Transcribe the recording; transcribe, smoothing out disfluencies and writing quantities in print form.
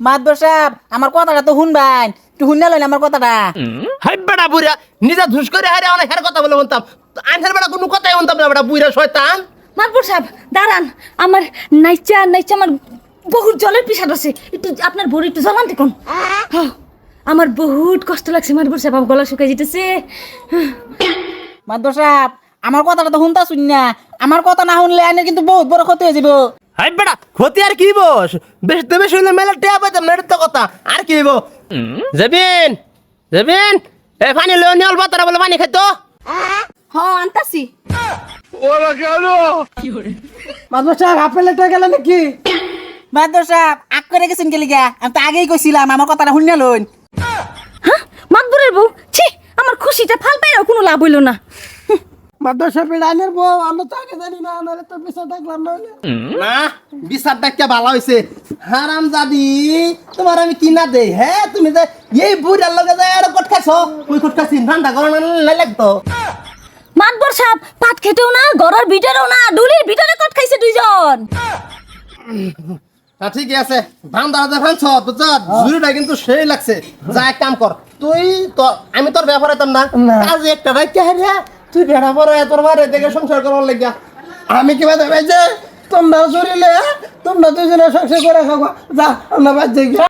মাতবর সাহেব আমার কথাটা তো শুনবাই, একটু শুনে লইন আমার কথাটা। হাই বেটা বুইরা নিজে ধুস করে হারে অনেক হের কথা বলে বলতাম, আনহের বেটা কোনো কথাই বলতাম না বেটা বুইরা শয়তান। মাতবর সাহেব দাঁড়ান, আমার নাইচা নাইচা আমার বহুত জলের পিসাদ আছে, একটু আপনার বড়ি একটু জলান দেখুন। আমার বহুত কষ্ট লাগছে মাতবর সাহেব, আমার গলা শুকাই যেতেছে। মাতবর সাহেব আমার কথাটা তো শুনতা শুন না, আমার কথা না শুনলে আইনের কিন্তু বহুত বড় ক্ষতি হয়ে যাব। হাই বেটা ক্ষতি আর কি বস, বেশ তো বেশ হইলে মেলা টেয়া পাইতাম না, এটা তো কথা। আর কি হইব? যাবেন যাবেন এ পানি লই নিয়ে অল্প তারা বলে পানি খাইতো। আনতাছি। মাদবর সাহেব আপেল এটা গেল নাকি? মাতবর সাহেব আগ করে গেছেন কে লিগা? আমি তো আগেই কইছিলাম আমার কথাটা শুনে লইন। হ্যাঁ মাতবরের বউ, ছি আমার খুশিটা ফাল পাইও কোনো লাভ হইল না। মাদবর সাহেব আইনের বউ আমরা তো আগে জানি না, আমরা তো পিছা দেখলাম না। না বিচার ডাক্তার ভালো হয়েছে। হারাম জাদি তোমার আমি কিনা দেই, হ্যাঁ তুমি যে এই বুড়ার লগে যায় আর কট খাইছো, ওই কট খাইছি রান্না করা না লাগতো। মাতবর সাহেব পাত খেতেও না, ঘরের ভিতরেও না, ডুলির ভিতরে কট খাইছে দুইজন। ঠিক আছে ধান দাঁড়াতে ফানছ বুঝছ, জুড়িটা কিন্তু সেই লাগছে। যা এক কাম কর তুই, তো আমি তোর ব্যাপার হইতাম না, কাজ একটা রাইতে হারিয়া তুই বেড়া পড়ে তোর মারে দেখে সংসার করার লাগিয়া। আমি কি বাদে ভাই যে তোমরা জড়িলে তোমরা দুজনে সংসার করে খাওয়া, যা আমরা বাদ যাই।